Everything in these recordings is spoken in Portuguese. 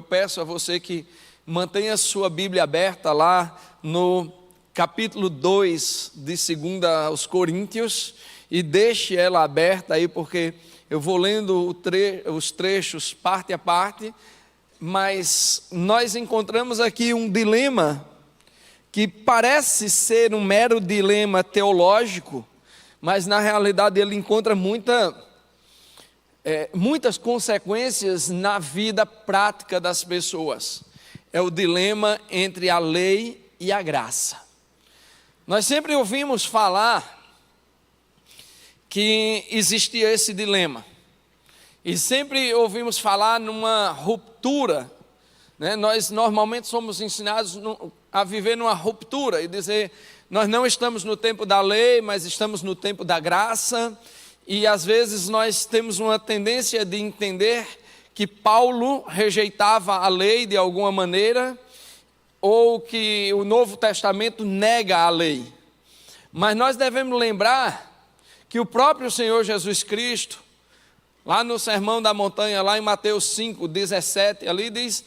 Peço a você que mantenha sua Bíblia aberta lá no capítulo 2 de 2 aos Coríntios e deixe ela aberta aí, porque eu vou lendo os trechos parte a parte, mas nós encontramos aqui um dilema que parece ser um mero dilema teológico, mas na realidade ele encontra muitas consequências na vida prática das pessoas. É o dilema entre a lei e a graça. Nós sempre ouvimos falar que existia esse dilema, e sempre ouvimos falar numa ruptura, né? Nós normalmente somos ensinados a viver numa ruptura e dizer, nós não estamos no tempo da lei, mas estamos no tempo da graça. E às vezes nós temos uma tendência de entender que Paulo rejeitava a lei de alguma maneira, ou que o Novo Testamento nega a lei. Mas nós devemos lembrar que o próprio Senhor Jesus Cristo, lá no Sermão da Montanha, lá em Mateus 5:17, ali diz,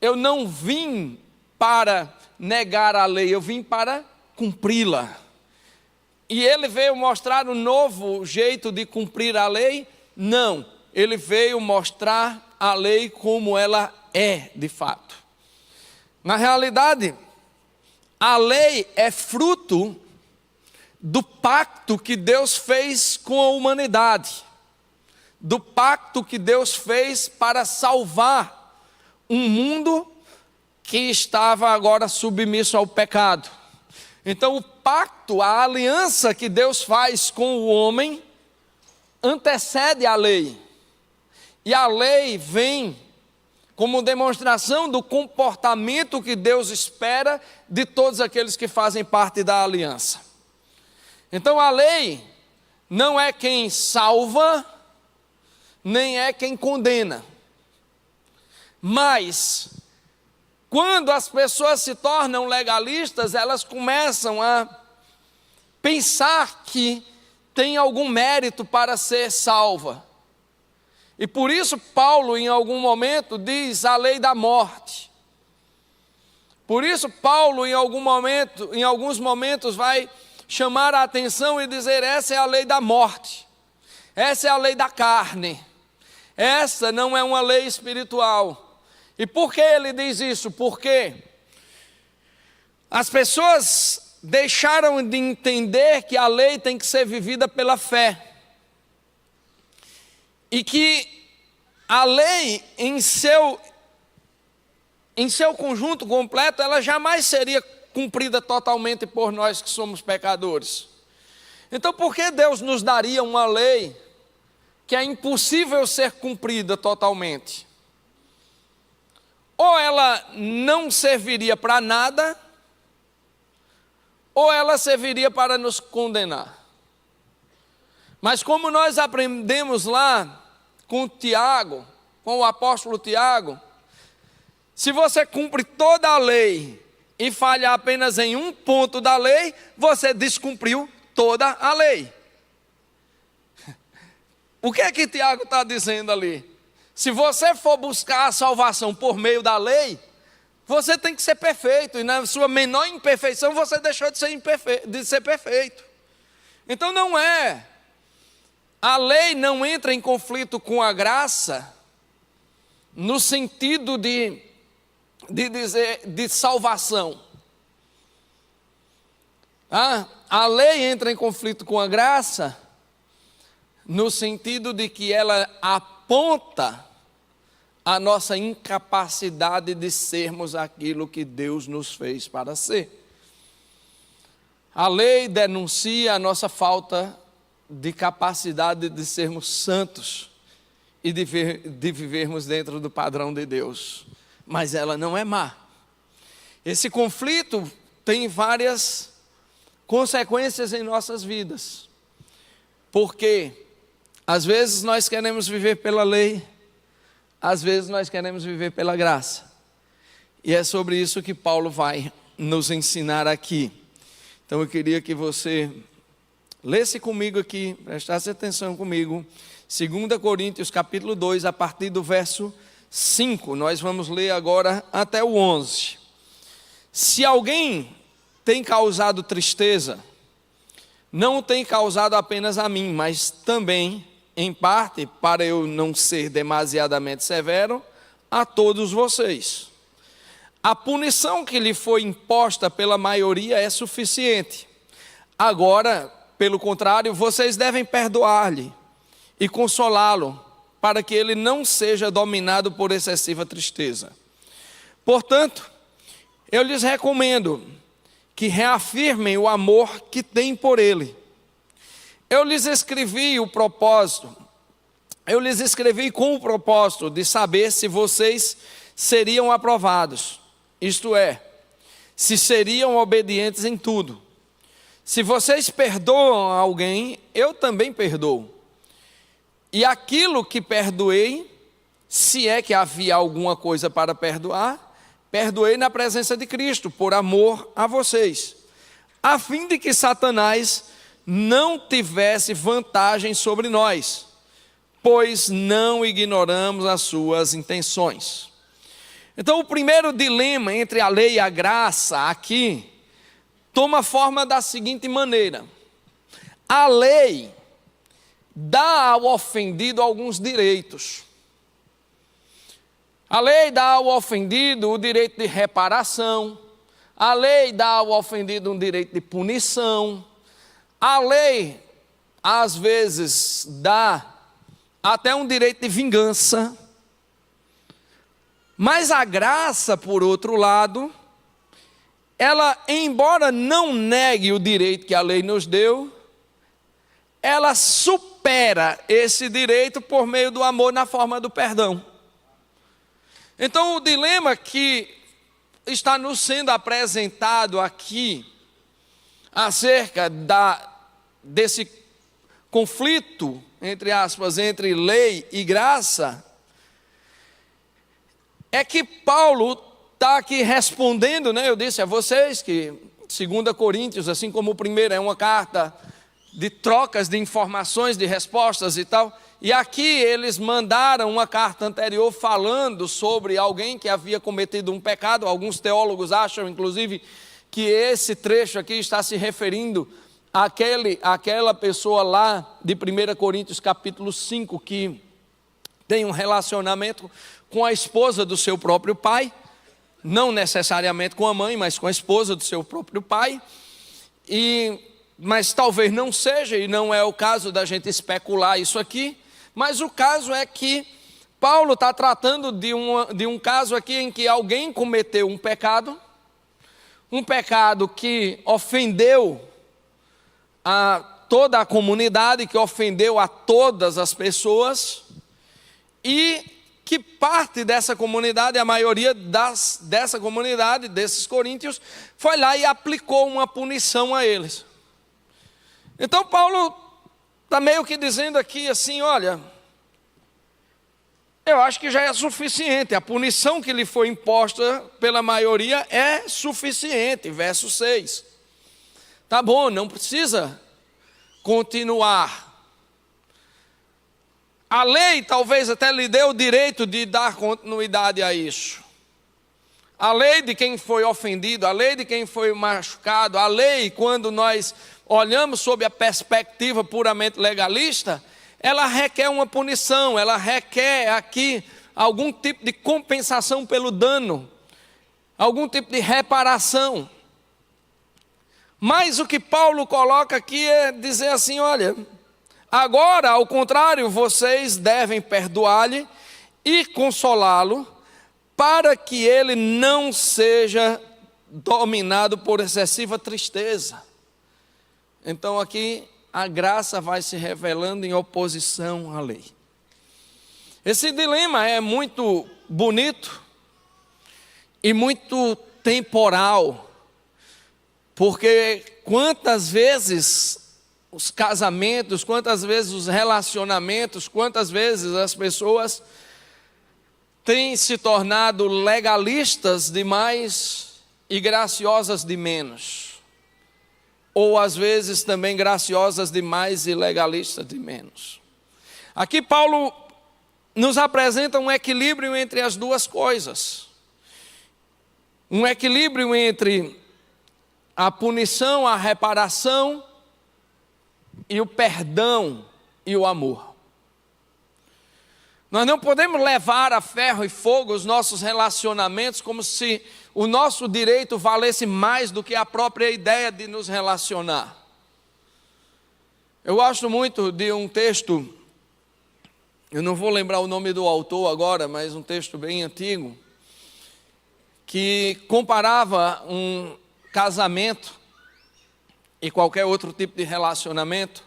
eu não vim para negar a lei, eu vim para cumpri-la. E ele veio mostrar um novo jeito de cumprir a lei? Não, ele veio mostrar a lei como ela é de fato. Na realidade, a lei é fruto do pacto que Deus fez com a humanidade, do pacto que Deus fez para salvar um mundo que estava agora submisso ao pecado. Então o pacto, a aliança que Deus faz com o homem, antecede a lei. E a lei vem como demonstração do comportamento que Deus espera de todos aqueles que fazem parte da aliança. Então a lei não é quem salva, nem é quem condena. Mas quando as pessoas se tornam legalistas, elas começam a pensar que tem algum mérito para ser salva. E por isso Paulo em algum momento diz a lei da morte. Por isso Paulo em alguns momentos vai chamar a atenção e dizer, essa é a lei da morte. Essa é a lei da carne. Essa não é uma lei espiritual. E por que ele diz isso? Porque as pessoas deixaram de entender que a lei tem que ser vivida pela fé. E que a lei em seu conjunto completo, ela jamais seria cumprida totalmente por nós que somos pecadores. Então por que Deus nos daria uma lei que é impossível ser cumprida totalmente? Ou ela não serviria para nada, ou ela serviria para nos condenar. Mas como nós aprendemos lá com Tiago, com o apóstolo Tiago, se você cumpre toda a lei e falhar apenas em um ponto da lei, você descumpriu toda a lei. O que é que Tiago está dizendo ali? Se você for buscar a salvação por meio da lei, você tem que ser perfeito, e na sua menor imperfeição você deixou de ser perfeito. Então não é. A lei não entra em conflito com a graça, no sentido de salvação. A lei entra em conflito com a graça, no sentido de que ela aponta a nossa incapacidade de sermos aquilo que Deus nos fez para ser. A lei denuncia a nossa falta de capacidade de sermos santos e de vivermos dentro do padrão de Deus, mas ela não é má. Esse conflito tem várias consequências em nossas vidas, porque às vezes nós queremos viver pela lei, às vezes nós queremos viver pela graça, e é sobre isso que Paulo vai nos ensinar aqui. Então eu queria que você lesse comigo aqui, prestasse atenção comigo, 2 Coríntios capítulo 2, a partir do verso 5, nós vamos ler agora até o 11. Se alguém tem causado tristeza, não tem causado apenas a mim, mas também, em parte, para eu não ser demasiadamente severo, a todos vocês. A punição que lhe foi imposta pela maioria é suficiente. Agora, pelo contrário, vocês devem perdoar-lhe e consolá-lo, para que ele não seja dominado por excessiva tristeza. Portanto, eu lhes recomendo que reafirmem o amor que têm por ele. Eu lhes escrevi com o propósito de saber se vocês seriam aprovados, isto é, se seriam obedientes em tudo. Se vocês perdoam alguém, eu também perdoo. E aquilo que perdoei, se é que havia alguma coisa para perdoar, perdoei na presença de Cristo, por amor a vocês, a fim de que Satanás não tivesse vantagem sobre nós, pois não ignoramos as suas intenções. Então, o primeiro dilema entre a lei e a graça aqui toma forma da seguinte maneira: a lei dá ao ofendido alguns direitos. A lei dá ao ofendido o direito de reparação, a lei dá ao ofendido um direito de punição, a lei, às vezes, dá até um direito de vingança, mas a graça, por outro lado, ela, embora não negue o direito que a lei nos deu, ela supera esse direito por meio do amor na forma do perdão. Então, o dilema que está nos sendo apresentado aqui, acerca desse conflito, entre aspas, entre lei e graça, é que Paulo está aqui respondendo, né? Eu disse a vocês que 2 Coríntios, assim como o primeiro, é uma carta de trocas de informações, de respostas e tal. E aqui eles mandaram uma carta anterior falando sobre alguém que havia cometido um pecado. Alguns teólogos acham, inclusive, que esse trecho aqui está se referindo àquela pessoa lá de 1 Coríntios capítulo 5, que tem um relacionamento com a esposa do seu próprio pai, não necessariamente com a mãe, mas com a esposa do seu próprio pai, mas talvez não seja, e não é o caso da gente especular isso aqui, mas o caso é que Paulo está tratando de um caso aqui em que alguém cometeu um pecado que ofendeu a toda a comunidade, que ofendeu a todas as pessoas, e que parte dessa comunidade, a maioria dessa comunidade, desses coríntios, foi lá e aplicou uma punição a eles. Então Paulo está meio que dizendo aqui assim: olha, eu acho que já é suficiente, a punição que lhe foi imposta pela maioria é suficiente, verso 6. Tá bom, não precisa continuar. A lei talvez até lhe dê o direito de dar continuidade a isso. A lei de quem foi ofendido, a lei de quem foi machucado, a lei, quando nós olhamos sob a perspectiva puramente legalista, ela requer uma punição, ela requer aqui algum tipo de compensação pelo dano, algum tipo de reparação. Mas o que Paulo coloca aqui é dizer assim: olha, agora, ao contrário, vocês devem perdoar-lhe e consolá-lo, para que ele não seja dominado por excessiva tristeza. Então aqui a graça vai se revelando em oposição à lei. Esse dilema é muito bonito e muito temporal, porque quantas vezes os casamentos, quantas vezes os relacionamentos, quantas vezes as pessoas têm se tornado legalistas demais e graciosas de menos. Ou às vezes também graciosas demais e legalistas de menos. Aqui Paulo nos apresenta um equilíbrio entre as duas coisas. Um equilíbrio entre a punição, a reparação e o perdão e o amor. Nós não podemos levar a ferro e fogo os nossos relacionamentos como se o nosso direito valesse mais do que a própria ideia de nos relacionar. Eu gosto muito de um texto, eu não vou lembrar o nome do autor agora, mas um texto bem antigo, que comparava um casamento e qualquer outro tipo de relacionamento.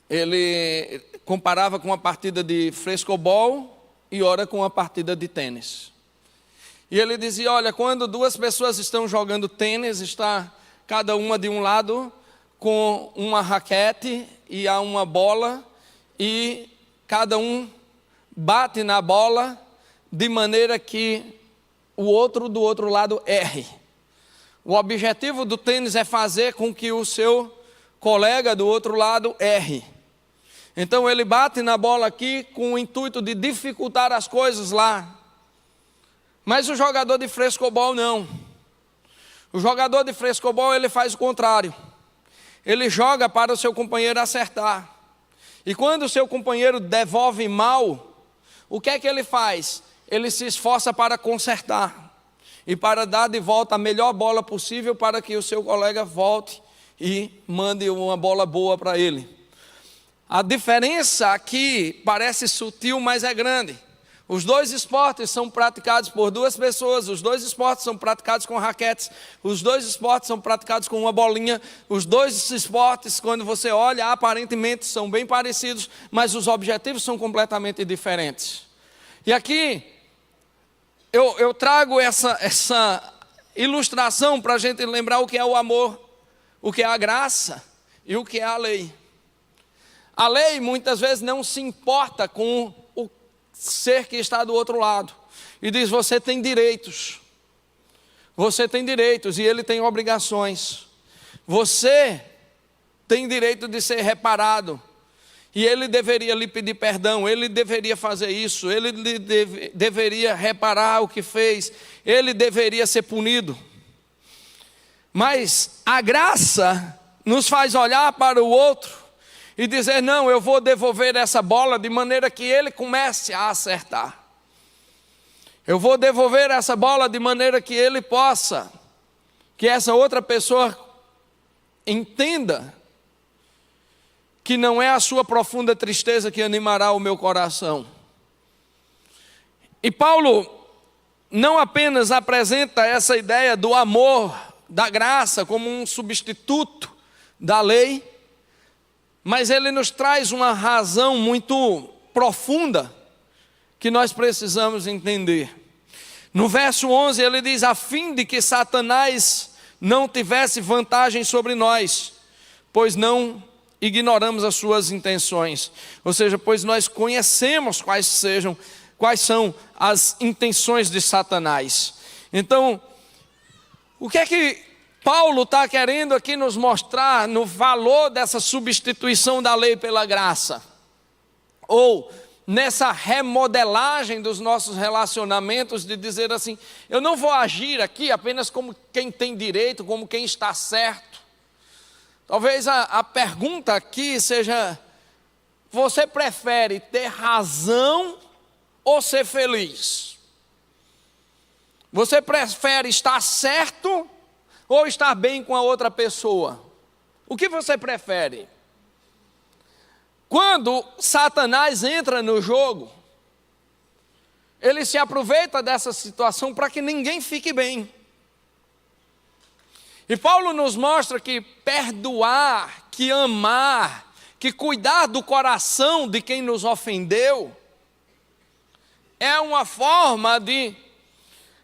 Ele comparava com uma partida de frescobol e ora com uma partida de tênis. E ele dizia, olha, quando duas pessoas estão jogando tênis, está cada uma de um lado com uma raquete e há uma bola, e cada um bate na bola de maneira que o outro do outro lado erre. O objetivo do tênis é fazer com que o seu colega do outro lado erre. Então ele bate na bola aqui com o intuito de dificultar as coisas lá. Mas o jogador de frescobol não. O jogador de frescobol ele faz o contrário. Ele joga para o seu companheiro acertar. E quando o seu companheiro devolve mal, o que é que ele faz? Ele se esforça para consertar e para dar de volta a melhor bola possível para que o seu colega volte e mande uma bola boa para ele. A diferença aqui parece sutil, mas é grande. Os dois esportes são praticados por duas pessoas, os dois esportes são praticados com raquetes, os dois esportes são praticados com uma bolinha, os dois esportes, quando você olha, aparentemente são bem parecidos, mas os objetivos são completamente diferentes. E aqui, eu trago essa ilustração para a gente lembrar o que é o amor, o que é a graça e o que é a lei. A lei muitas vezes não se importa com o ser que está do outro lado e diz, você tem direitos e ele tem obrigações. Você tem direito de ser reparado e ele deveria lhe pedir perdão, ele deveria fazer isso, ele deveria reparar o que fez, ele deveria ser punido. Mas a graça nos faz olhar para o outro e dizer, não, eu vou devolver essa bola de maneira que ele comece a acertar. Eu vou devolver essa bola de maneira que ele possa, que essa outra pessoa entenda que não é a sua profunda tristeza que animará o meu coração. E Paulo não apenas apresenta essa ideia do amor, da graça, como um substituto da lei, mas ele nos traz uma razão muito profunda que nós precisamos entender. No verso 11 ele diz, a fim de que Satanás não tivesse vantagem sobre nós, pois não ignoramos as suas intenções. Ou seja, pois nós conhecemos quais são as intenções de Satanás. Então, o que é que Paulo está querendo aqui nos mostrar no valor dessa substituição da lei pela graça? Ou nessa remodelagem dos nossos relacionamentos, de dizer assim, eu não vou agir aqui apenas como quem tem direito, como quem está certo. Talvez a pergunta aqui seja, você prefere ter razão ou ser feliz? Você prefere estar certo ou estar bem com a outra pessoa? O que você prefere? Quando Satanás entra no jogo, ele se aproveita dessa situação para que ninguém fique bem. E Paulo nos mostra que perdoar, que amar, que cuidar do coração de quem nos ofendeu, é uma forma de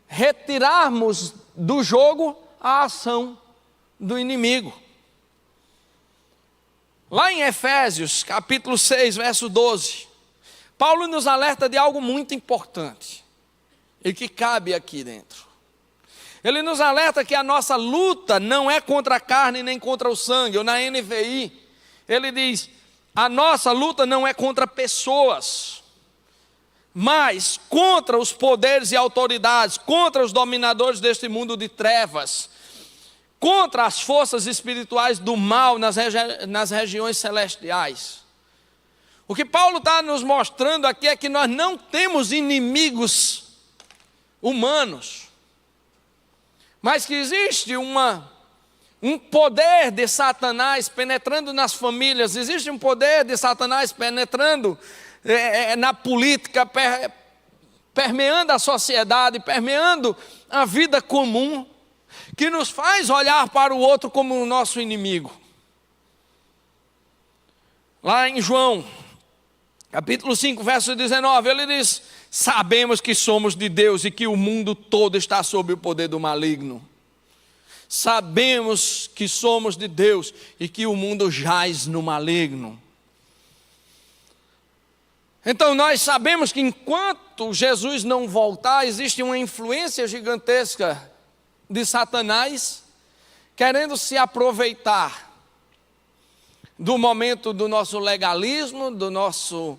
retirarmos do jogo a ação do inimigo. Lá em Efésios, capítulo 6, verso 12, Paulo nos alerta de algo muito importante e que cabe aqui dentro. Ele nos alerta que a nossa luta não é contra a carne nem contra o sangue. Ou na NVI, ele diz, a nossa luta não é contra pessoas. mas contra os poderes e autoridades, contra os dominadores deste mundo de trevas, contra as forças espirituais do mal nas regiões celestiais. O que Paulo está nos mostrando aqui é que nós não temos inimigos humanos, mas que existe um poder de Satanás penetrando nas famílias, existe um poder de Satanás penetrando na política, permeando a sociedade, permeando a vida comum, que nos faz olhar para o outro como o nosso inimigo. Lá em João, capítulo 5, verso 19, ele diz: sabemos que somos de Deus e que o mundo todo está sob o poder do maligno. Sabemos que somos de Deus e que o mundo jaz no maligno. Então nós sabemos que enquanto Jesus não voltar, existe uma influência gigantesca de Satanás, querendo se aproveitar do momento do nosso legalismo, do nosso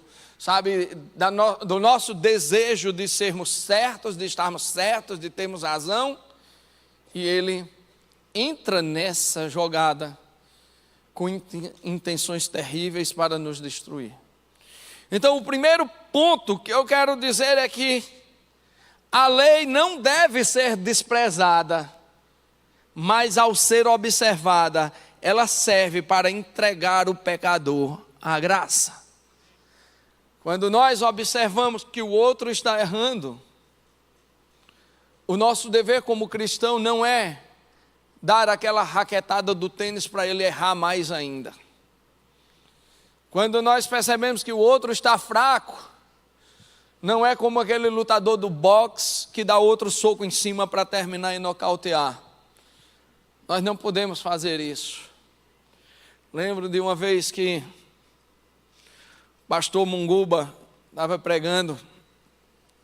desejo de sermos certos, de estarmos certos, de termos razão, e ele entra nessa jogada com intenções terríveis para nos destruir. Então, o primeiro ponto que eu quero dizer é que a lei não deve ser desprezada, mas ao ser observada, ela serve para entregar o pecador à graça. Quando nós observamos que o outro está errando, o nosso dever como cristão não é dar aquela raquetada do tênis para ele errar mais ainda. Quando nós percebemos que o outro está fraco, não é como aquele lutador do boxe que dá outro soco em cima para terminar e nocautear. Nós não podemos fazer isso. Lembro de uma vez que o pastor Munguba estava pregando,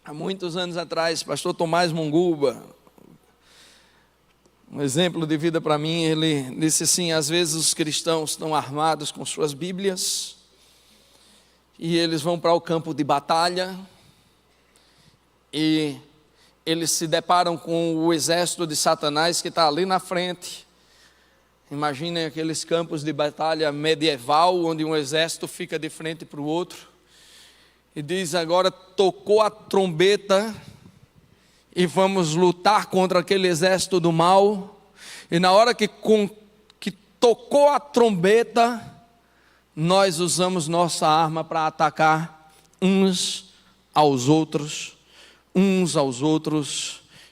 há muitos anos atrás, pastor Tomás Munguba, um exemplo de vida para mim. Ele disse assim: às vezes os cristãos estão armados com suas Bíblias, e eles vão para o campo de batalha, e eles se deparam com o exército de Satanás que está ali na frente. Imaginem aqueles campos de batalha medieval, onde um exército fica de frente para o outro, e diz: agora tocou a trombeta, e vamos lutar contra aquele exército do mal. E na hora que tocou a trombeta, nós usamos nossa arma para atacar uns aos outros,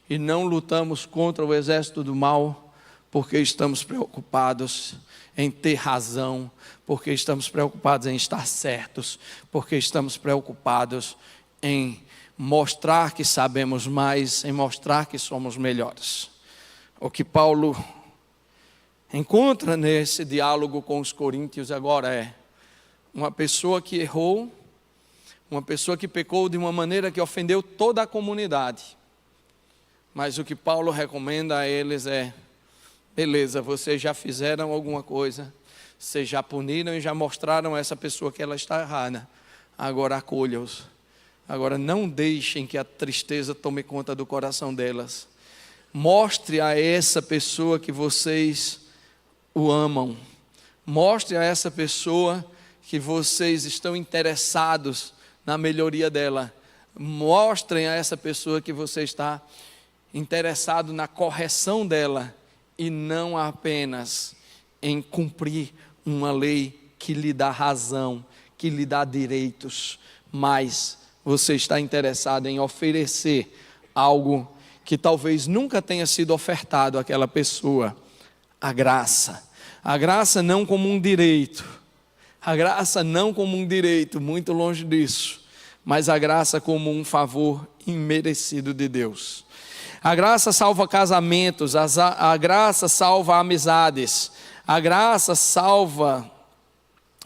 e não lutamos contra o exército do mal, porque estamos preocupados em ter razão, porque estamos preocupados em estar certos, porque estamos preocupados em mostrar que sabemos mais, em mostrar que somos melhores. O que Paulo encontra nesse diálogo com os coríntios agora é uma pessoa que errou, uma pessoa que pecou de uma maneira que ofendeu toda a comunidade. Mas o que Paulo recomenda a eles é: beleza, vocês já fizeram alguma coisa, vocês já puniram e já mostraram a essa pessoa que ela está errada, agora acolha-os. Agora não deixem que a tristeza tome conta do coração delas. Mostre a essa pessoa que vocês o amam. Mostre a essa pessoa que vocês estão interessados na melhoria dela. Mostrem a essa pessoa que você está interessado na correção dela, e não apenas em cumprir uma lei que lhe dá razão, que lhe dá direitos, mas você está interessado em oferecer algo que talvez nunca tenha sido ofertado àquela pessoa: a graça. A graça não como um direito, a graça não como um direito, muito longe disso, mas a graça como um favor imerecido de Deus. A graça salva casamentos, a graça salva amizades, a graça salva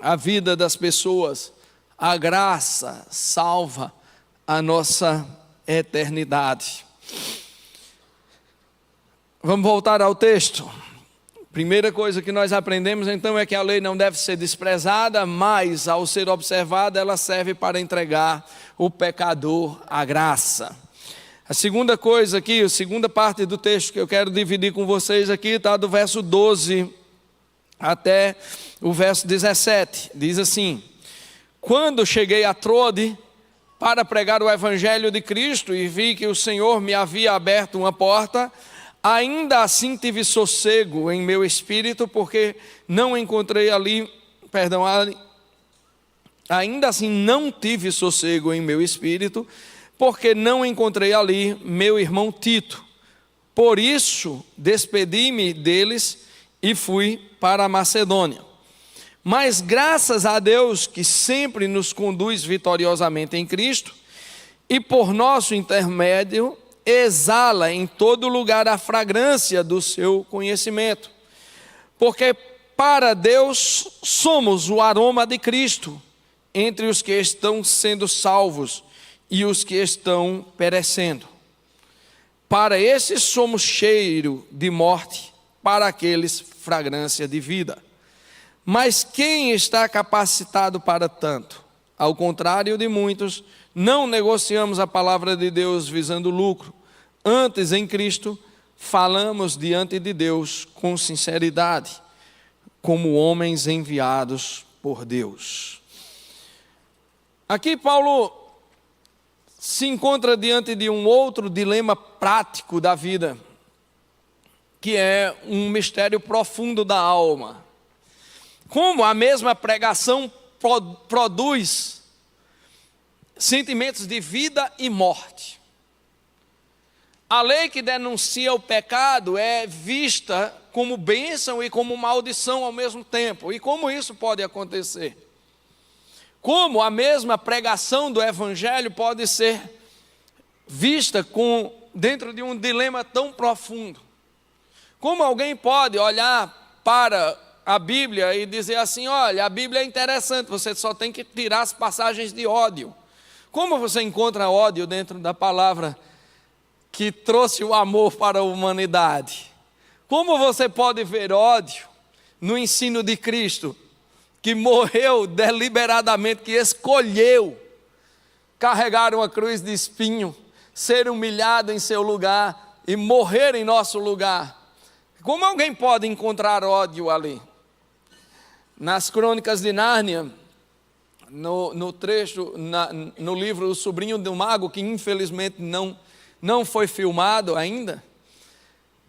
a vida das pessoas, a graça salva a nossa eternidade. Vamos voltar ao texto. Primeira coisa que nós aprendemos então é que a lei não deve ser desprezada, mas ao ser observada ela serve para entregar o pecador à graça. A segunda coisa aqui, a segunda parte do texto que eu quero dividir com vocês aqui está do verso 12 até o verso 17. Diz assim: quando cheguei a Trode para pregar o evangelho de Cristo e vi que o Senhor me havia aberto uma porta, ainda assim tive sossego em meu espírito, porque não encontrei ali, ainda assim não tive sossego em meu espírito, porque não encontrei ali meu irmão Tito. Por isso despedi-me deles e fui para a Macedônia. Mas graças a Deus que sempre nos conduz vitoriosamente em Cristo, e por nosso intermédio exala em todo lugar a fragrância do seu conhecimento. Porque para Deus somos o aroma de Cristo entre os que estão sendo salvos e os que estão perecendo. Para esses somos cheiro de morte, para aqueles fragrância de vida. Mas quem está capacitado para tanto? Ao contrário de muitos, não negociamos a palavra de Deus visando lucro. Antes, em Cristo, falamos diante de Deus com sinceridade, como homens enviados por Deus. Aqui Paulo se encontra diante de um outro dilema prático da vida, que é um mistério profundo da alma. Como a mesma pregação produz sentimentos de vida e morte. A lei que denuncia o pecado é vista como bênção e como maldição ao mesmo tempo. E como isso pode acontecer? Como a mesma pregação do Evangelho pode ser vista dentro de um dilema tão profundo? Como alguém pode olhar para a Bíblia e dizer assim: olha, a Bíblia é interessante, você só tem que tirar as passagens de ódio. Como você encontra ódio dentro da palavra que trouxe o amor para a humanidade? Como você pode ver ódio no ensino de Cristo, que morreu deliberadamente, que escolheu carregar uma cruz de espinho, ser humilhado em seu lugar e morrer em nosso lugar? Como alguém pode encontrar ódio ali? Nas Crônicas de Nárnia, no trecho, no livro O Sobrinho do Mago, que infelizmente não foi filmado ainda,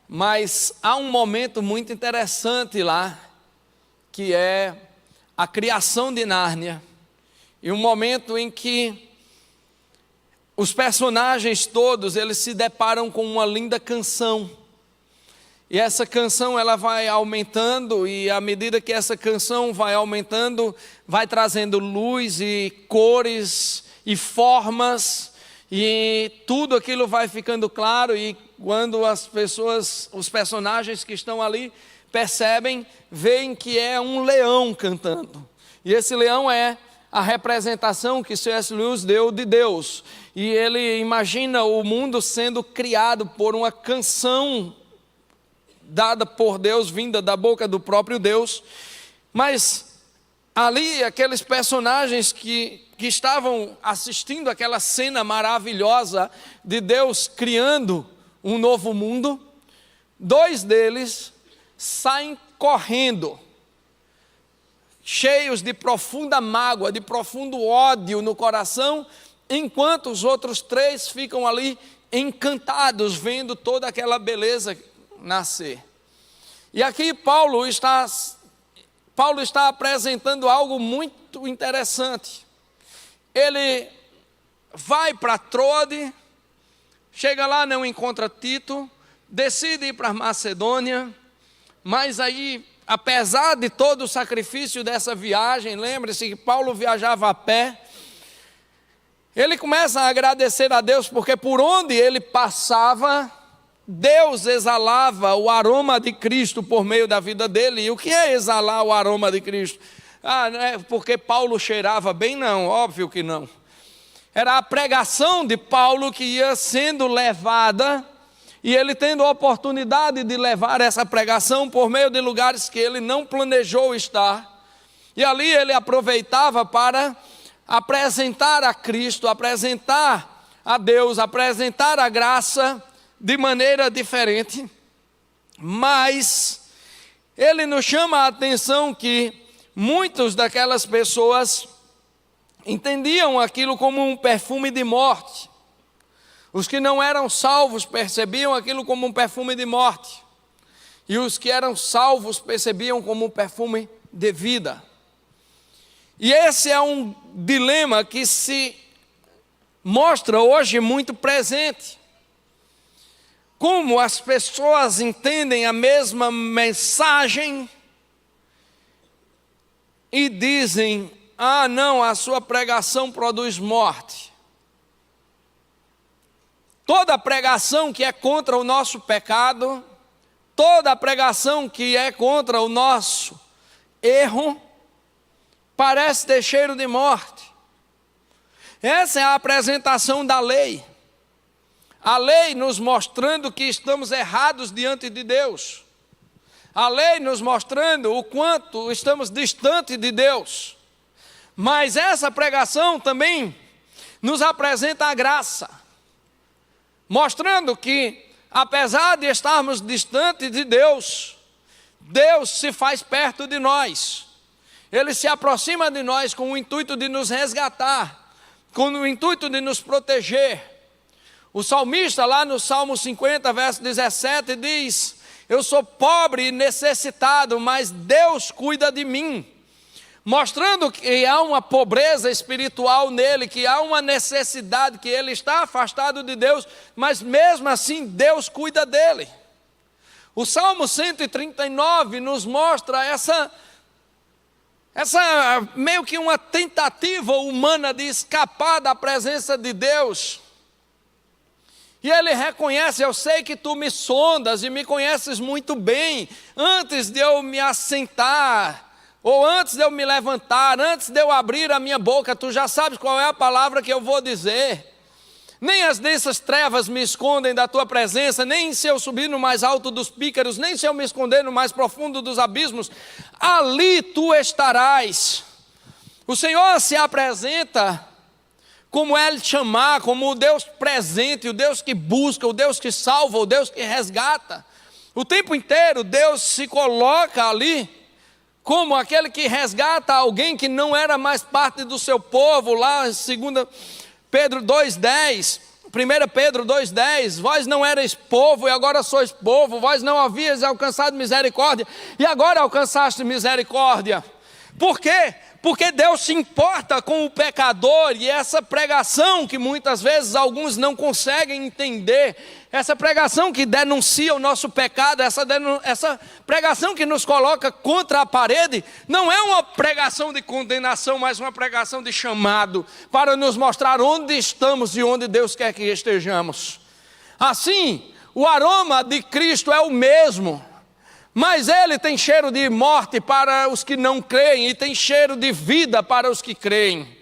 mas há um momento muito interessante lá, que é a criação de Nárnia, e um momento em que os personagens todos, eles se deparam com uma linda canção, e essa canção ela vai aumentando, e à medida que essa canção vai aumentando, vai trazendo luz e cores e formas, e tudo aquilo vai ficando claro, e quando as pessoas, os personagens que estão ali percebem, veem que é um leão cantando. E esse leão é a representação que C.S. Lewis deu de Deus. E ele imagina o mundo sendo criado por uma canção dada por Deus, vinda da boca do próprio Deus. Mas ali, aqueles personagens que estavam assistindo aquela cena maravilhosa de Deus criando um novo mundo, dois deles saem correndo, cheios de profunda mágoa, de profundo ódio no coração, enquanto os outros três ficam ali encantados, vendo toda aquela beleza nascer. E aqui Paulo está apresentando algo muito interessante. Ele vai para Trode, chega lá, não encontra Tito, decide ir para a Macedônia, mas aí, apesar de todo o sacrifício dessa viagem, lembre-se que Paulo viajava a pé, ele começa a agradecer a Deus, porque por onde ele passava, Deus exalava o aroma de Cristo por meio da vida dele. E o que é exalar o aroma de Cristo? Não é porque Paulo cheirava bem? Não, óbvio que não. Era a pregação de Paulo que ia sendo levada e ele tendo a oportunidade de levar essa pregação por meio de lugares que ele não planejou estar, e ali ele aproveitava para apresentar a Cristo, apresentar a Deus, apresentar a graça de maneira diferente. Mas ele nos chama a atenção que muitas daquelas pessoas entendiam aquilo como um perfume de morte. Os que não eram salvos percebiam aquilo como um perfume de morte, e os que eram salvos percebiam como um perfume de vida. E esse é um dilema que se mostra hoje muito presente. Como as pessoas entendem a mesma mensagem e dizem: ah, não, a sua pregação produz morte. Toda pregação que é contra o nosso pecado, toda pregação que é contra o nosso erro, parece ter cheiro de morte. Essa é a apresentação da lei. A lei nos mostrando que estamos errados diante de Deus. A lei nos mostrando o quanto estamos distantes de Deus. Mas essa pregação também nos apresenta a graça, mostrando que, apesar de estarmos distantes de Deus, Deus se faz perto de nós. Ele se aproxima de nós com o intuito de nos resgatar, com o intuito de nos proteger. O salmista lá no Salmo 50, verso 17, diz: eu sou pobre e necessitado, mas Deus cuida de mim. Mostrando que há uma pobreza espiritual nele, que há uma necessidade, que ele está afastado de Deus, mas mesmo assim Deus cuida dele. O Salmo 139 nos mostra essa meio que uma tentativa humana de escapar da presença de Deus. E ele reconhece: eu sei que tu me sondas e me conheces muito bem, antes de eu me assentar, ou antes de eu me levantar, antes de eu abrir a minha boca, tu já sabes qual é a palavra que eu vou dizer. Nem as densas trevas me escondem da tua presença, nem se eu subir no mais alto dos pícaros, nem se eu me esconder no mais profundo dos abismos, ali tu estarás. O Senhor se apresenta como El Shammah, como o Deus presente, o Deus que busca, o Deus que salva, o Deus que resgata. O tempo inteiro Deus se coloca ali como aquele que resgata alguém que não era mais parte do seu povo. Lá em 2 Pedro 2,10, 1 Pedro 2,10, vós não erais povo e agora sois povo, vós não havíeis alcançado misericórdia e agora alcançaste misericórdia. Por quê? Porque Deus se importa com o pecador, e essa pregação que muitas vezes alguns não conseguem entender, essa pregação que denuncia o nosso pecado, essa pregação que nos coloca contra a parede, não é uma pregação de condenação, mas uma pregação de chamado, para nos mostrar onde estamos e onde Deus quer que estejamos. Assim, o aroma de Cristo é o mesmo, mas ele tem cheiro de morte para os que não creem e tem cheiro de vida para os que creem.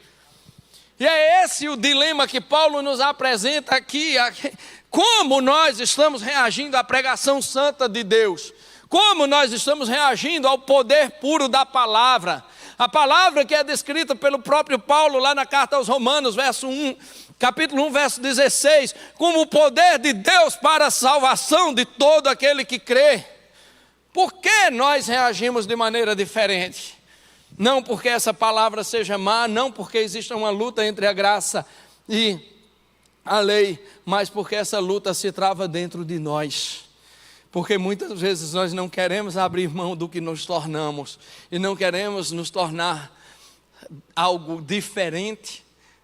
E é esse o dilema que Paulo nos apresenta aqui. Como nós estamos reagindo à pregação santa de Deus? Como nós estamos reagindo ao poder puro da palavra? A palavra que é descrita pelo próprio Paulo lá na carta aos Romanos, capítulo 1, verso 16, como o poder de Deus para a salvação de todo aquele que crê. Por que nós reagimos de maneira diferente? Não porque essa palavra seja má, não porque exista uma luta entre a graça e a lei, mas porque essa luta se trava dentro de nós. Porque muitas vezes nós não queremos abrir mão do que nos tornamos, e não queremos nos tornar algo diferente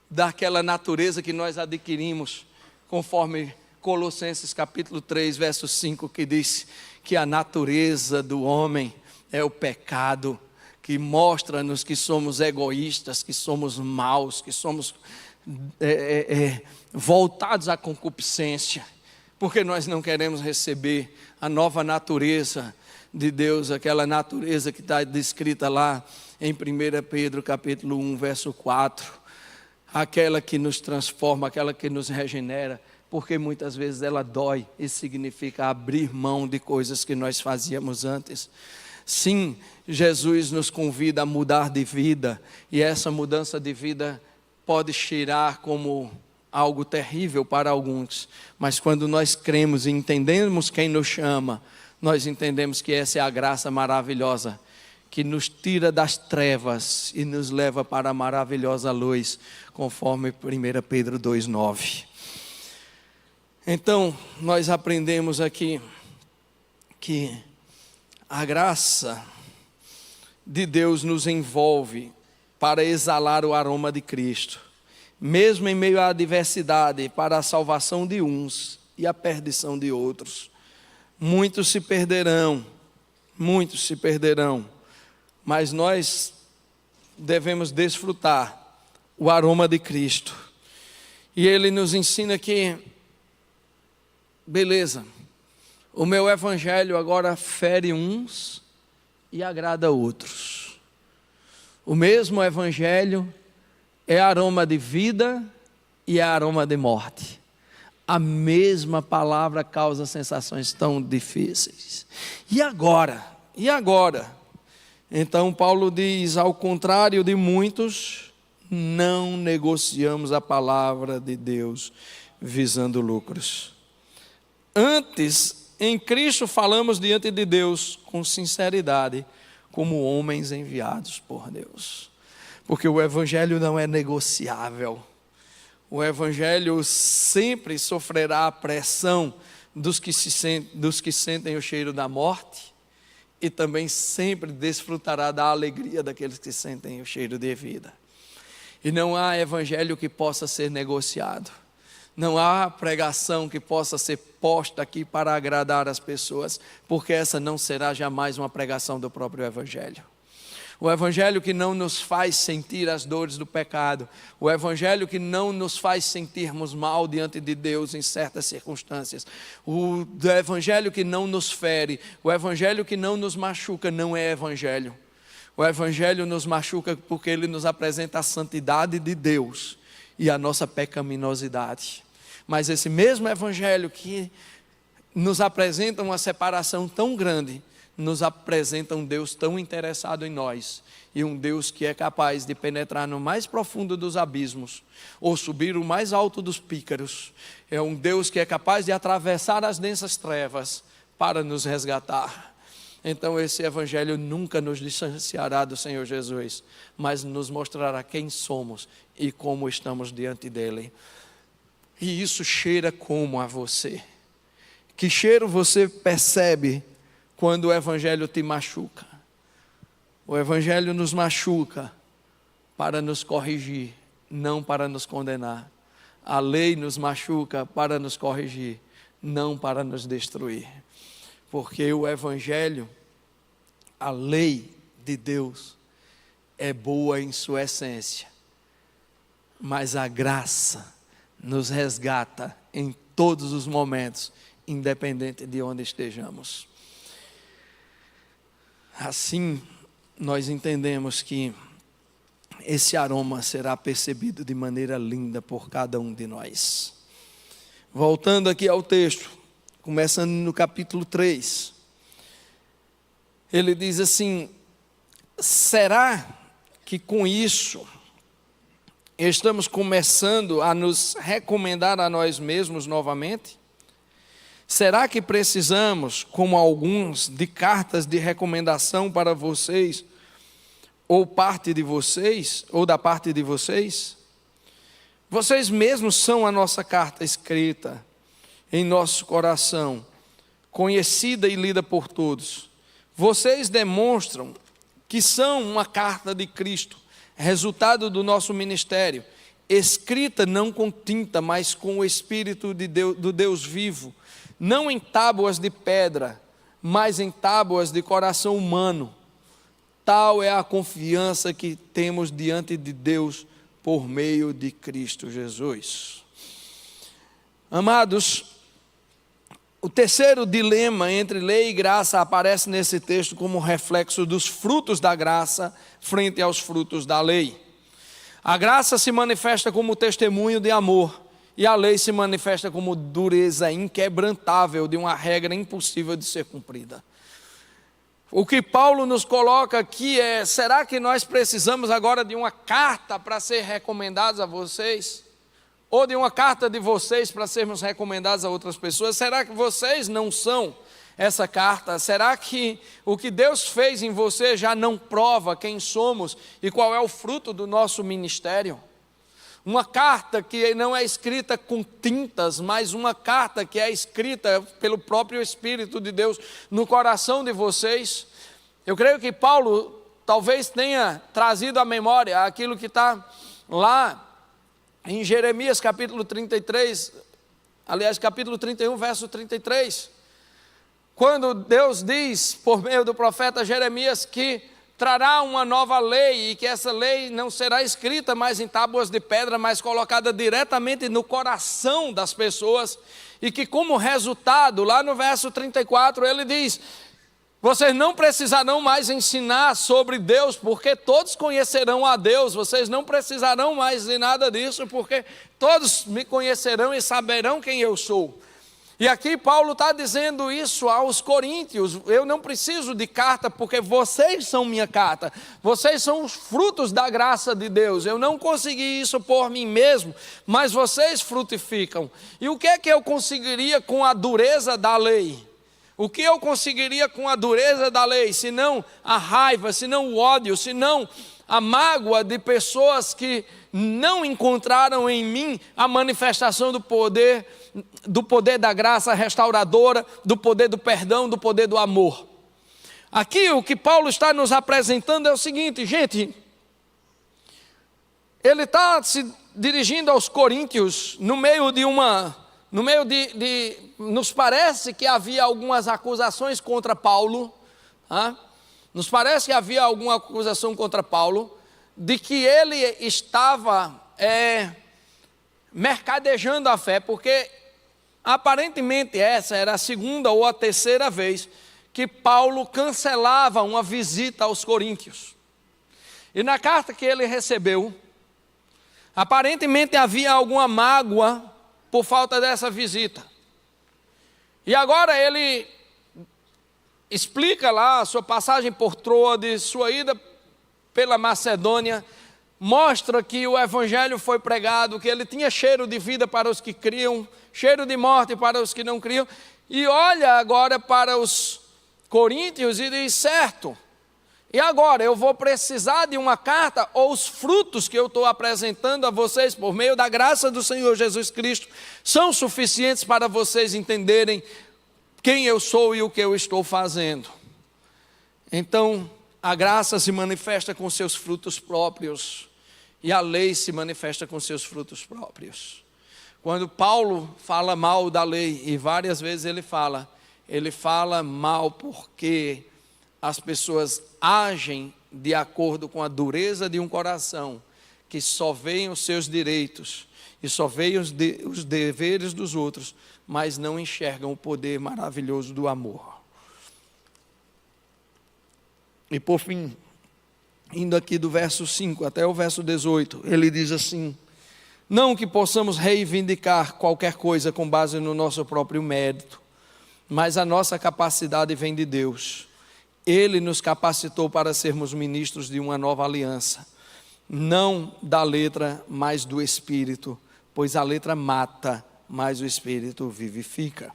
daquela natureza que nós adquirimos, conforme Colossenses capítulo 3, verso 5, que diz que a natureza do homem é o pecado, que mostra-nos que somos egoístas, que somos maus, que somos voltados à concupiscência, porque nós não queremos receber a nova natureza de Deus, aquela natureza que está descrita lá em 1 Pedro capítulo 1, verso 4, aquela que nos transforma, aquela que nos regenera, porque muitas vezes ela dói e significa abrir mão de coisas que nós fazíamos antes. Sim, Jesus nos convida a mudar de vida, e essa mudança de vida pode cheirar como algo terrível para alguns, mas quando nós cremos e entendemos quem nos chama, nós entendemos que essa é a graça maravilhosa, que nos tira das trevas e nos leva para a maravilhosa luz, conforme 1 Pedro 2,9. Então, nós aprendemos aqui que a graça de Deus nos envolve para exalar o aroma de Cristo, mesmo em meio à adversidade, para a salvação de uns e a perdição de outros. Muitos se perderão, mas nós devemos desfrutar o aroma de Cristo. E Ele nos ensina que, beleza, o meu evangelho agora fere uns e agrada outros. O mesmo evangelho é aroma de vida e é aroma de morte. A mesma palavra causa sensações tão difíceis. E agora? Então Paulo diz, ao contrário de muitos, não negociamos a palavra de Deus visando lucros. Antes, em Cristo falamos diante de Deus com sinceridade, como homens enviados por Deus. Porque o evangelho não é negociável. O evangelho sempre sofrerá a pressão dos que sentem o cheiro da morte, e também sempre desfrutará da alegria daqueles que sentem o cheiro de vida. E não há evangelho que possa ser negociado. Não há pregação que possa ser posta aqui para agradar as pessoas, porque essa não será jamais uma pregação do próprio evangelho. O evangelho que não nos faz sentir as dores do pecado, o evangelho que não nos faz sentirmos mal diante de Deus em certas circunstâncias, o evangelho que não nos fere, o evangelho que não nos machuca, não é evangelho. O evangelho nos machuca porque ele nos apresenta a santidade de Deus e a nossa pecaminosidade. Mas esse mesmo evangelho que nos apresenta uma separação tão grande, nos apresenta um Deus tão interessado em nós, e um Deus que é capaz de penetrar no mais profundo dos abismos, ou subir o mais alto dos pícaros. É um Deus que é capaz de atravessar as densas trevas para nos resgatar. Então esse evangelho nunca nos distanciará do Senhor Jesus, mas nos mostrará quem somos e como estamos diante dele. E isso cheira como a você? Que cheiro você percebe quando o evangelho te machuca? O evangelho nos machuca para nos corrigir, não para nos condenar. A lei nos machuca para nos corrigir, não para nos destruir. Porque o evangelho, a lei de Deus, é boa em sua essência, mas a graça nos resgata em todos os momentos, independente de onde estejamos. Assim, nós entendemos que esse aroma será percebido de maneira linda por cada um de nós. Voltando aqui ao texto, começando no capítulo 3, ele diz assim: será que com isso estamos começando a nos recomendar a nós mesmos novamente? Será que precisamos, como alguns, de cartas de recomendação para vocês, ou parte de vocês, ou da parte de vocês? Vocês mesmos são a nossa carta escrita em nosso coração, conhecida e lida por todos. Vocês demonstram que são uma carta de Cristo, resultado do nosso ministério, escrita não com tinta, mas com o Espírito de Deus, do Deus vivo, não em tábuas de pedra, mas em tábuas de coração humano. Tal é a confiança que temos diante de Deus por meio de Cristo Jesus. Amados, o terceiro dilema entre lei e graça aparece nesse texto como reflexo dos frutos da graça frente aos frutos da lei. A graça se manifesta como testemunho de amor e a lei se manifesta como dureza inquebrantável de uma regra impossível de ser cumprida. O que Paulo nos coloca aqui é: será que nós precisamos agora de uma carta para ser recomendados a vocês? Ou de uma carta de vocês para sermos recomendados a outras pessoas? Será que vocês não são essa carta? Será que o que Deus fez em você já não prova quem somos e qual é o fruto do nosso ministério? Uma carta que não é escrita com tintas, mas uma carta que é escrita pelo próprio Espírito de Deus no coração de vocês. Eu creio que Paulo talvez tenha trazido à memória aquilo que está lá em Jeremias capítulo 33, aliás, capítulo 31, verso 33, quando Deus diz, por meio do profeta Jeremias, que trará uma nova lei, e que essa lei não será escrita mais em tábuas de pedra, mas colocada diretamente no coração das pessoas, e que como resultado, lá no verso 34, ele diz: vocês não precisarão mais ensinar sobre Deus, porque todos conhecerão a Deus. Vocês não precisarão mais de nada disso, porque todos me conhecerão e saberão quem eu sou. E aqui Paulo está dizendo isso aos coríntios: eu não preciso de carta, porque vocês são minha carta, vocês são os frutos da graça de Deus. Eu não consegui isso por mim mesmo, mas vocês frutificam. E o que é que eu conseguiria com a dureza da lei? O que eu conseguiria com a dureza da lei, se não a raiva, se não o ódio, se não a mágoa de pessoas que não encontraram em mim a manifestação do poder da graça restauradora, do poder do perdão, do poder do amor. Aqui o que Paulo está nos apresentando é o seguinte, gente: ele está se dirigindo aos coríntios nos parece que havia algumas acusações contra Paulo, nos parece que havia alguma acusação contra Paulo, de que ele estava mercadejando a fé, porque aparentemente essa era a segunda ou a terceira vez que Paulo cancelava uma visita aos coríntios. E na carta que ele recebeu, aparentemente havia alguma mágoa por falta dessa visita. E agora ele explica lá a sua passagem por Troade, sua ida pela Macedônia, mostra que o evangelho foi pregado, que ele tinha cheiro de vida para os que criam, cheiro de morte para os que não criam, e olha agora para os coríntios e diz: certo, e agora eu vou precisar de uma carta, ou os frutos que eu estou apresentando a vocês por meio da graça do Senhor Jesus Cristo são suficientes para vocês entenderem quem eu sou e o que eu estou fazendo. Então a graça se manifesta com seus frutos próprios e a lei se manifesta com seus frutos próprios. Quando Paulo fala mal da lei, e várias vezes ele fala mal porque as pessoas agem de acordo com a dureza de um coração, que só veem os seus direitos e só veem os deveres dos outros, mas não enxergam o poder maravilhoso do amor. E por fim, indo aqui do verso 5 até o verso 18, ele diz assim: não que possamos reivindicar qualquer coisa com base no nosso próprio mérito, mas a nossa capacidade vem de Deus. Ele nos capacitou para sermos ministros de uma nova aliança, não da letra, mas do Espírito, pois a letra mata, mas o Espírito vivifica.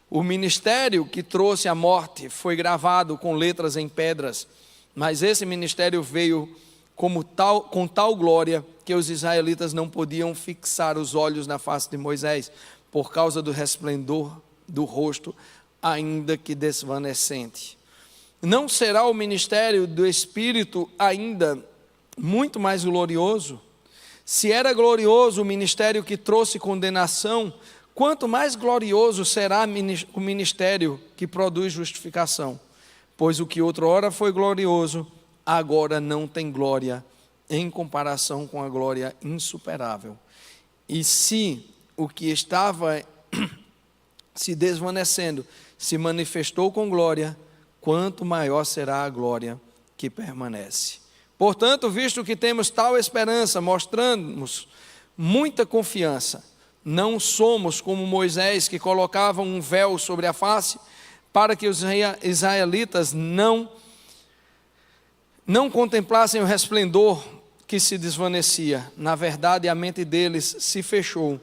O ministério que trouxe a morte foi gravado com letras em pedras, mas esse ministério veio com tal glória que os israelitas não podiam fixar os olhos na face de Moisés, por causa do resplendor do rosto, ainda que desvanecente. Não será o ministério do Espírito ainda muito mais glorioso? Se era glorioso o ministério que trouxe condenação, quanto mais glorioso será o ministério que produz justificação? Pois o que outrora foi glorioso, agora não tem glória em comparação com a glória insuperável. E se o que estava se desvanecendo se manifestou com glória, quanto maior será a glória que permanece. Portanto, visto que temos tal esperança, mostramos muita confiança, Não somos como Moisés, que colocava um véu sobre a face, para que os israelitas não contemplassem o resplendor que se desvanecia. Na verdade, a mente deles se fechou,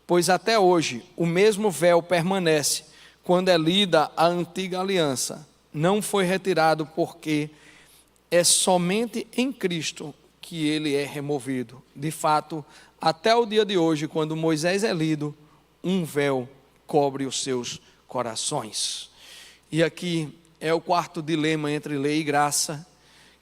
pois até hoje o mesmo véu permanece quando é lida a antiga aliança. Não foi retirado, porque é somente em Cristo que ele é removido. De fato, até o dia de hoje, quando Moisés é lido, um véu cobre os seus corações. E aqui é o quarto dilema entre lei e graça,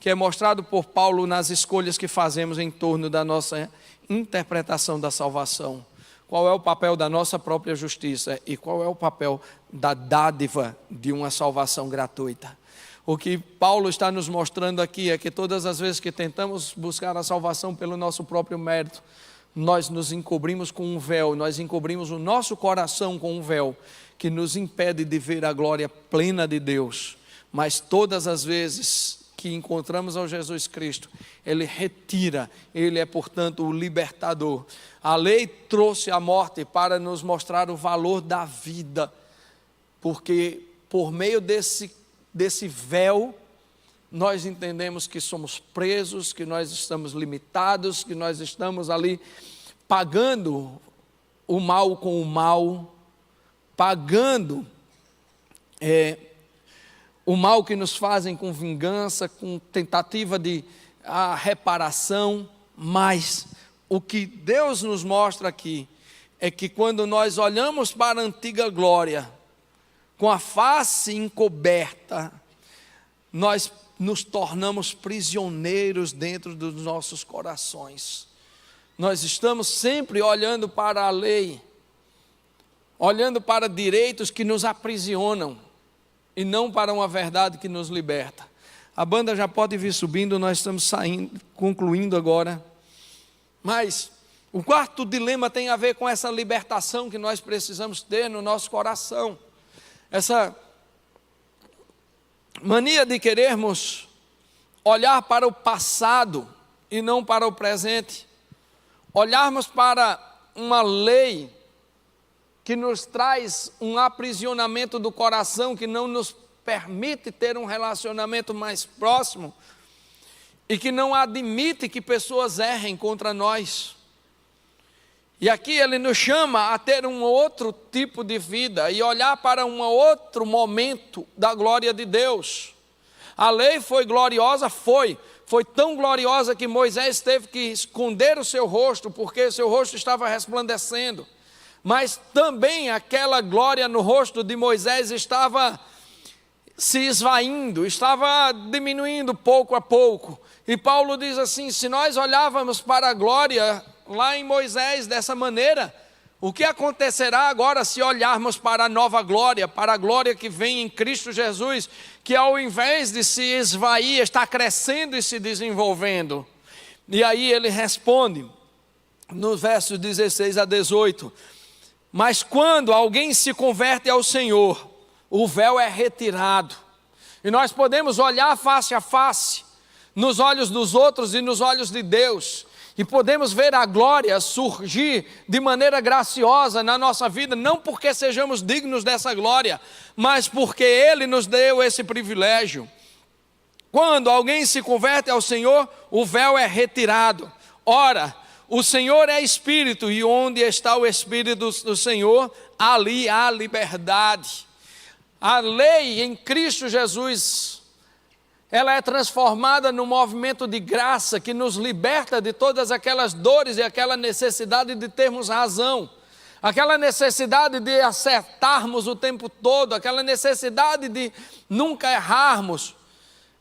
que é mostrado por Paulo nas escolhas que fazemos em torno da nossa interpretação da salvação. Qual é o papel da nossa própria justiça e qual é o papel da dádiva de uma salvação gratuita? O que Paulo está nos mostrando aqui é que todas as vezes que tentamos buscar a salvação pelo nosso próprio mérito, nós nos encobrimos com um véu, nós encobrimos o nosso coração com um véu que nos impede de ver a glória plena de Deus. Mas todas as vezes que encontramos ao Jesus Cristo, Ele retira, Ele é, portanto, o libertador. A lei trouxe a morte para nos mostrar o valor da vida, porque por meio desse véu, nós entendemos que somos presos, que nós estamos limitados, que nós estamos ali pagando o mal com o mal, pagando o mal que nos fazem com vingança, com tentativa de reparação. Mas o que Deus nos mostra aqui é que quando nós olhamos para a antiga glória, com a face encoberta, nós nos tornamos prisioneiros dentro dos nossos corações. Nós estamos sempre olhando para a lei, olhando para direitos que nos aprisionam, e não para uma verdade que nos liberta. A banda já pode vir subindo, nós estamos concluindo agora. Mas o quarto dilema tem a ver com essa libertação que nós precisamos ter no nosso coração. Essa mania de querermos olhar para o passado e não para o presente. Olharmos para uma lei que nos traz um aprisionamento do coração, que não nos permite ter um relacionamento mais próximo e que não admite que pessoas errem contra nós. E aqui ele nos chama a ter um outro tipo de vida e olhar para um outro momento da glória de Deus. A lei foi gloriosa, foi tão gloriosa que Moisés teve que esconder o seu rosto, porque seu rosto estava resplandecendo. Mas também aquela glória no rosto de Moisés estava se esvaindo, estava diminuindo pouco a pouco. E Paulo diz assim: se nós olhávamos para a glória lá em Moisés dessa maneira, o que acontecerá agora se olharmos para a nova glória, para a glória que vem em Cristo Jesus, que ao invés de se esvair, está crescendo e se desenvolvendo? E aí ele responde, nos versos 16 a 18, mas quando alguém se converte ao Senhor, o véu é retirado, e nós podemos olhar face a face, nos olhos dos outros e nos olhos de Deus, e podemos ver a glória surgir de maneira graciosa na nossa vida, não porque sejamos dignos dessa glória, mas porque Ele nos deu esse privilégio. Quando alguém se converte ao Senhor, o véu é retirado. Ora, o Senhor é Espírito, e onde está o Espírito do Senhor, ali há liberdade. A lei em Cristo Jesus, ela é transformada num movimento de graça que nos liberta de todas aquelas dores e aquela necessidade de termos razão, aquela necessidade de acertarmos o tempo todo, aquela necessidade de nunca errarmos,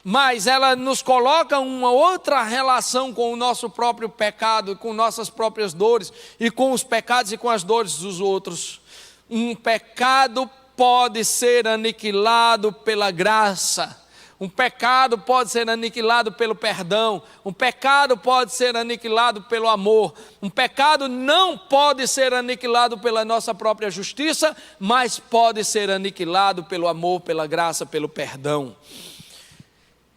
mas ela nos coloca uma outra relação com o nosso próprio pecado, com nossas próprias dores e com os pecados e com as dores dos outros. Um pecado pode ser aniquilado pela graça. Um pecado pode ser aniquilado pelo perdão, um pecado pode ser aniquilado pelo amor, um pecado não pode ser aniquilado pela nossa própria justiça, mas pode ser aniquilado pelo amor, pela graça, pelo perdão.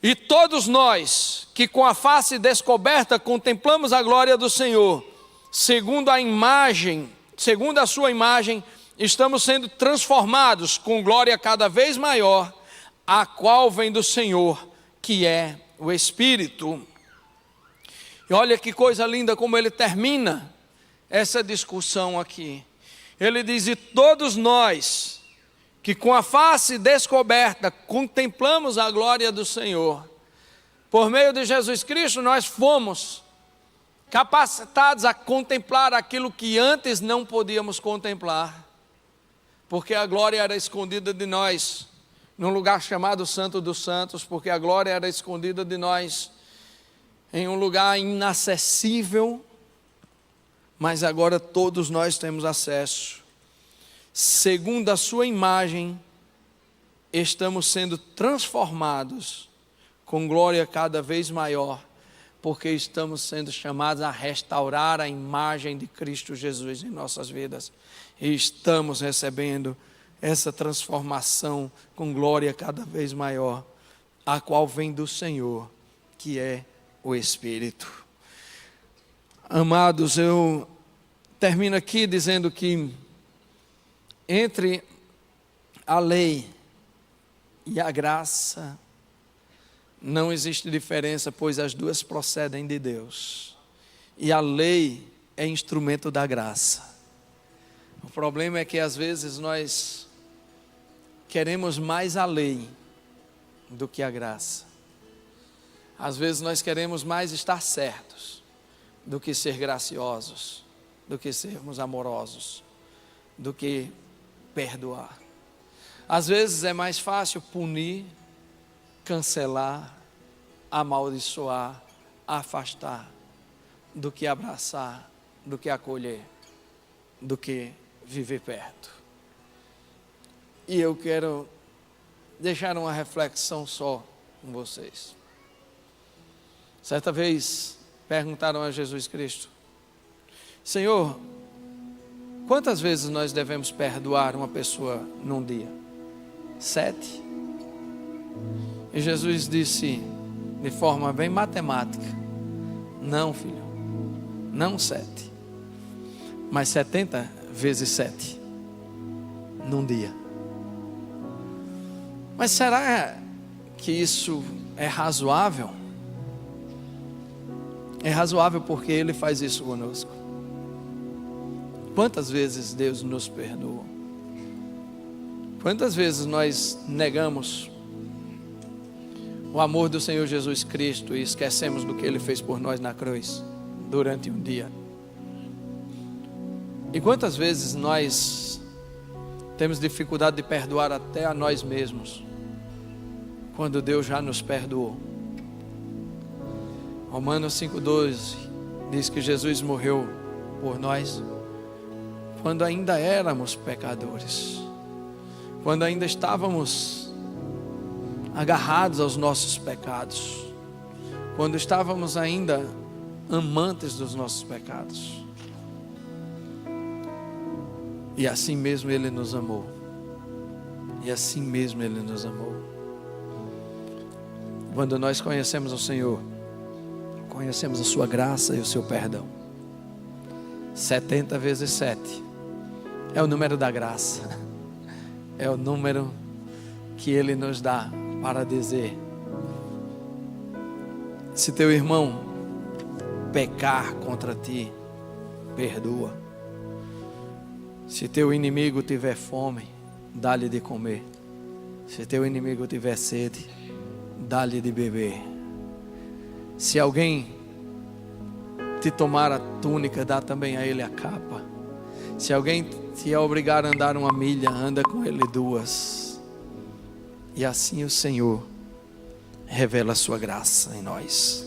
E todos nós que com a face descoberta contemplamos a glória do Senhor, segundo a imagem segundo a sua imagem, estamos sendo transformados com glória cada vez maior, a qual vem do Senhor, que é o Espírito. E olha que coisa linda como ele termina essa discussão aqui. Ele diz: e todos nós, que com a face descoberta contemplamos a glória do Senhor, por meio de Jesus Cristo nós fomos capacitados a contemplar aquilo que antes não podíamos contemplar, porque a glória era escondida de nós num lugar chamado Santo dos Santos, porque a glória era escondida de nós em um lugar inacessível, mas agora todos nós temos acesso. Segundo a sua imagem, estamos sendo transformados com glória cada vez maior, porque estamos sendo chamados a restaurar a imagem de Cristo Jesus em nossas vidas, e estamos recebendo essa transformação com glória cada vez maior, a qual vem do Senhor, que é o Espírito. Amados, eu termino aqui dizendo que entre a lei e a graça não existe diferença, pois as duas procedem de Deus, e a lei é instrumento da graça. O problema é que às vezes nós queremos mais a lei do que a graça. Às vezes nós queremos mais estar certos do que ser graciosos, do que sermos amorosos, do que perdoar. Às vezes é mais fácil punir, cancelar, amaldiçoar, afastar, do que abraçar, do que acolher, do que viver perto. E eu quero deixar uma reflexão só com vocês. Certa vez perguntaram a Jesus Cristo: Senhor, quantas vezes nós devemos perdoar uma pessoa num dia? 7. E Jesus disse de forma bem matemática: não, filho, não 7, mas 70 vezes 7 num dia. Mas será que isso é razoável? É razoável porque Ele faz isso conosco. Quantas vezes Deus nos perdoa? Quantas vezes nós negamos o amor do Senhor Jesus Cristo e esquecemos do que Ele fez por nós na cruz durante um dia? E quantas vezes nós temos dificuldade de perdoar até a nós mesmos, quando Deus já nos perdoou? Romanos 5,12 diz que Jesus morreu por nós quando ainda éramos pecadores, quando ainda estávamos agarrados aos nossos pecados, quando estávamos ainda amantes dos nossos pecados. E assim mesmo Ele nos amou. E assim mesmo Ele nos amou. Quando nós conhecemos o Senhor, conhecemos a sua graça e o seu perdão. 70 vezes 7 é o número da graça. É o número que Ele nos dá para dizer: se teu irmão pecar contra ti, perdoa. Se teu inimigo tiver fome, dá-lhe de comer. Se teu inimigo tiver sede, dá-lhe de beber. Se alguém te tomar a túnica, dá também a ele a capa. Se alguém te obrigar a andar 1 milha, anda com ele 2. E assim o Senhor revela a sua graça em nós.